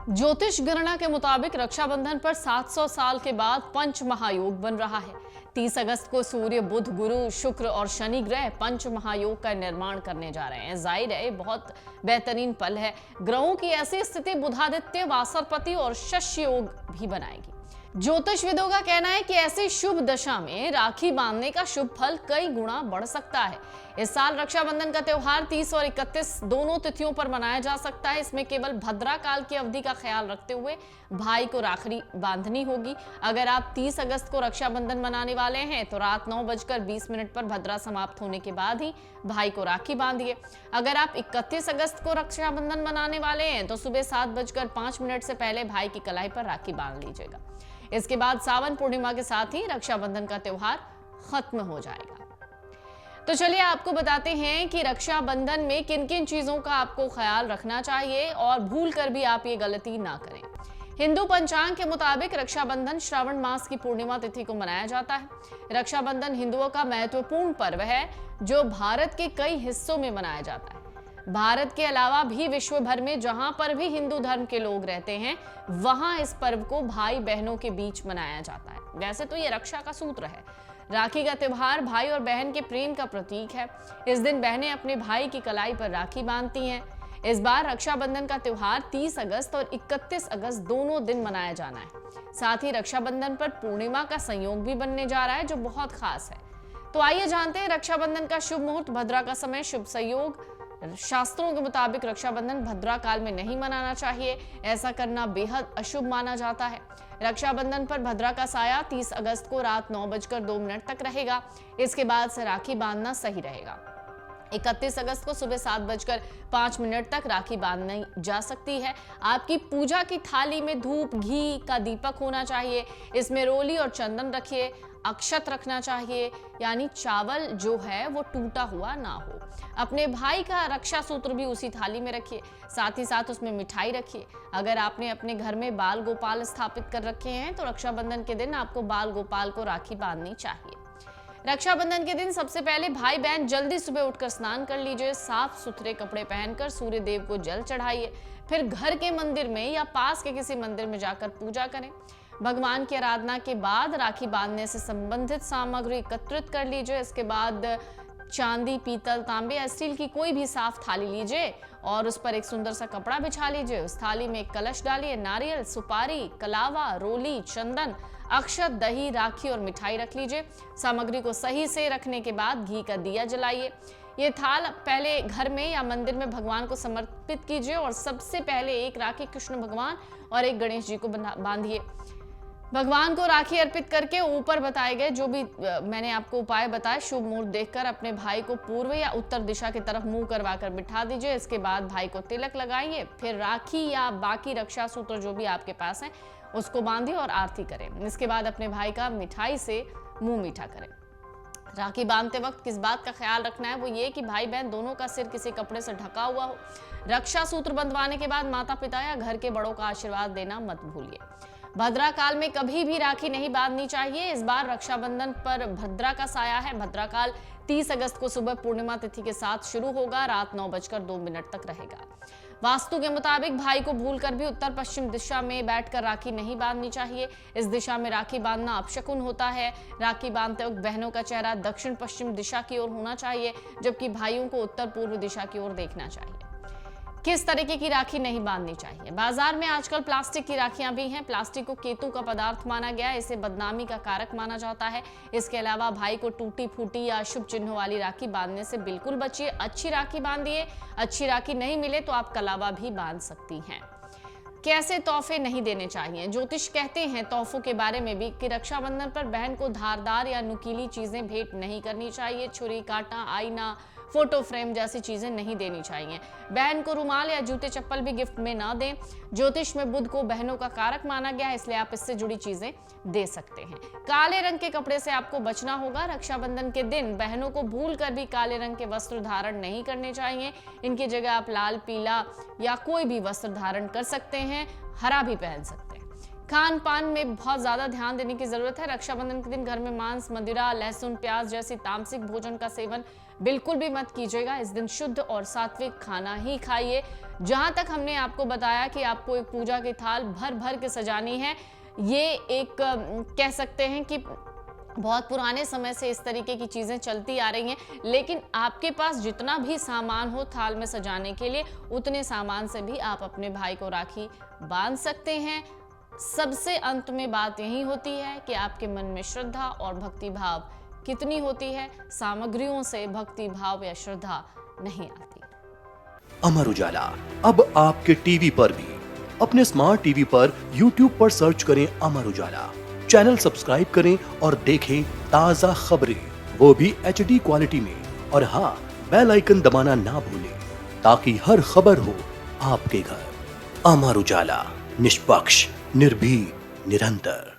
ज्योतिष गणना के मुताबिक रक्षाबंधन पर 700 साल के बाद पंच महायोग बन रहा है। 30 अगस्त को सूर्य, बुध, गुरु, शुक्र और शनि ग्रह पंच महायोग का निर्माण करने जा रहे हैं। जाहिर है बहुत बेहतरीन पल है। ग्रहों की ऐसी स्थिति बुधादित्य, वासरपति और शस्य योग भी बनाएगी। ज्योतिषविदों का कहना है कि ऐसी शुभ दशा में राखी बांधने का शुभ फल कई गुना बढ़ सकता है। इस साल रक्षाबंधन का त्योहार 30 और 31 दोनों तिथियों पर मनाया जा सकता है। इसमें केवल भद्रा काल की अवधि का ख्याल रखते हुए भाई को राखी बांधनी होगी। अगर आप 30 अगस्त को रक्षाबंधन मनाने वाले हैं तो रात 9:20 पर भद्रा समाप्त होने के बाद ही भाई को राखी बांधिए। अगर आप 31 अगस्त को रक्षाबंधन मनाने वाले हैं तो सुबह 7:05 से पहले भाई की कलाई पर राखी बांध लीजिएगा। इसके बाद सावन पूर्णिमा के साथ ही रक्षाबंधन का त्योहार खत्म हो जाएगा। तो चलिए आपको बताते हैं कि रक्षाबंधन में किन किन चीजों का आपको ख्याल रखना चाहिए और भूल कर भी आप ये गलती ना करें। हिंदू पंचांग के मुताबिक रक्षाबंधन श्रावण मास की पूर्णिमा तिथि को मनाया जाता है। रक्षाबंधन हिंदुओं का महत्वपूर्ण पर्व है जो भारत के कई हिस्सों में मनाया जाता है। भारत के अलावा भी विश्व भर में जहां पर भी हिंदू धर्म के लोग रहते हैं वहां इस पर्व को भाई बहनों के बीच मनाया जाता है। वैसे तो ये रक्षा का सूत्र है। राखी का त्योहार भाई और बहन के प्रेम का प्रतीक है। इस दिन बहनें अपने भाई की कलाई पर राखी बांधती हैं। इस बार रक्षाबंधन का त्योहार 30 अगस्त और 31 अगस्त दोनों दिन मनाया जाना है। साथ ही रक्षाबंधन पर पूर्णिमा का संयोग भी बनने जा रहा है जो बहुत खास है। तो आइए जानते हैं रक्षाबंधन का शुभ मुहूर्त, भद्रा का समय, शुभ संयोग। शास्त्रों के मुताबिक रक्षाबंधन भद्रा काल में नहीं मनाना चाहिए। ऐसा करना बेहद अशुभ माना जाता है। रक्षाबंधन पर भद्रा का साया 30 अगस्त को रात 9:02 तक रहेगा। इसके बाद से राखी बांधना सही रहेगा। 31 अगस्त को सुबह 7:05 तक राखी बांधनी जा सकती है। आपकी पूजा की थाली में धूप, घी का दीपक होना चाहिए। इसमें रोली और चंदन रखिए। अक्षत रखना चाहिए, यानी चावल जो है वो टूटा हुआ ना हो। अपने भाई का रक्षा सूत्र भी उसी थाली में रखिए। साथ ही साथ उसमें मिठाई रखिए। अगर आपने अपने घर में बाल गोपाल स्थापित कर रखे हैं तो रक्षाबंधन के दिन आपको बाल गोपाल को राखी बांधनी चाहिए। रक्षाबंधन के दिन सबसे पहले भाई बहन जल्दी सुबह उठकर स्नान कर लीजिए। साफ सुथरे कपड़े पहनकर सूर्य देव को जल चढ़ाइए। फिर घर के मंदिर में या पास के किसी मंदिर में जाकर पूजा करें। भगवान की आराधना के बाद राखी बांधने से संबंधित सामग्री एकत्रित कर लीजिए। इसके बाद चांदी, पीतल, तांबे या स्टील की कोई भी साफ थाली लीजिए और उस पर एक सुंदर सा कपड़ा बिछा लीजिए। उस थाली में एक कलश डालिए। नारियल, सुपारी, कलावा, रोली, चंदन, अक्षत, दही, राखी और मिठाई रख लीजिए। सामग्री को सही से रखने के बाद घी का दिया जलाइए। ये थाल पहले घर में या मंदिर में भगवान को समर्पित कीजिए और सबसे पहले एक राखी कृष्ण भगवान और एक गणेश जी को बांधिए। भगवान को राखी अर्पित करके ऊपर बताए गए जो भी मैंने आपको उपाय बताए, शुभ मुहूर्त देखकर अपने भाई को पूर्व या उत्तर दिशा की तरफ मुंह करवाकर बिठा दीजिए। इसके बाद भाई को तिलक लगाइए। फिर राखी या बाकी रक्षा सूत्र जो भी आपके पास है उसको बांधिए और आरती करें। इसके बाद अपने भाई का मिठाई से मुंह मीठा करें। राखी बांधते वक्त किस बात का ख्याल रखना है वो ये कि भाई बहन दोनों का सिर किसी कपड़े से ढका हुआ हो। रक्षा सूत्र बंधवाने के बाद माता पिता या घर के बड़ों का आशीर्वाद देना मत भूलिए। भद्रा काल में कभी भी राखी नहीं बांधनी चाहिए। इस बार रक्षाबंधन पर भद्रा का साया है। भद्रा काल 30 अगस्त को सुबह पूर्णिमा तिथि के साथ शुरू होगा, रात 9:02 तक रहेगा। वास्तु के मुताबिक भाई को भूलकर भी उत्तर पश्चिम दिशा में बैठकर राखी नहीं बांधनी चाहिए। इस दिशा में राखी बांधना अपशकुन होता है। राखी बांधते वक्त बहनों का चेहरा दक्षिण पश्चिम दिशा की ओर होना चाहिए, जबकि भाइयों को उत्तर पूर्व दिशा की ओर देखना चाहिए। किस तरीके की राखी नहीं बांधनी चाहिए? बाजार में आजकल प्लास्टिक की राखियां भी हैं। प्लास्टिक को केतु का पदार्थ माना गया है। इसे बदनामी का कारक माना जाता है। इसके अलावा भाई को टूटी फूटी या अशुभ चिन्हों वाली राखी बांधने से बिल्कुल बचिए। अच्छी राखी बांधिए। अच्छी राखी नहीं मिले तो आप कलावा भी बांध सकती हैं। कैसे तोहफे नहीं देने चाहिए? ज्योतिष कहते हैं तोहफों के बारे में भी कि रक्षाबंधन पर बहन को धारदार या नुकीली चीजें भेंट नहीं करनी चाहिए। छुरी, कांटा, आईना, फोटो फ्रेम जैसी चीजें नहीं देनी चाहिए। बहन को रुमाल या जूते चप्पल भी गिफ्ट में ना दें। ज्योतिष में बुध को बहनों का कारक माना गया है, इसलिए आप इससे जुड़ी चीजें दे सकते हैं। काले रंग के कपड़े से आपको बचना होगा। रक्षाबंधन के दिन बहनों को भूल कर भी काले रंग के वस्त्र धारण नहीं करने चाहिए। इनकी जगह आप लाल, पीला या कोई भी वस्त्र धारण कर सकते हैं। हरा भी पहन सकते हैं। खान पान में बहुत ज्यादा ध्यान देने की जरूरत है। रक्षाबंधन के दिन घर में मांस, मदिरा, लहसुन, प्याज जैसी तामसिक भोजन का सेवन बिल्कुल भी मत कीजिएगा। इस दिन शुद्ध और सात्विक खाना ही खाइए। जहां तक हमने आपको बताया कि आपको एक पूजा की थाल भर भर के सजानी है, ये एक कह सकते हैं कि बहुत पुराने समय से इस तरीके की चीजें चलती आ रही हैं, लेकिन आपके पास जितना भी सामान हो थाल में सजाने के लिए, उतने सामान से भी आप अपने भाई को राखी बांध सकते हैं। सबसे अंत में बात यही होती है कि आपके मन में श्रद्धा और भक्ति भाव कितनी होती है। सामग्रियों से भक्ति भाव या श्रद्धा नहीं आती। अमर उजाला अब आपके टीवी पर भी। अपने स्मार्ट टीवी पर YouTube पर सर्च करें अमर उजाला, चैनल सब्सक्राइब करें और देखें ताजा खबरें, वो भी HD क्वालिटी में। और हाँ, बेल आइकन दबाना ना भूलें ताकि हर खबर हो आपके घर। अमर उजाला, निष्पक्ष, निर्भीक, निरंतर।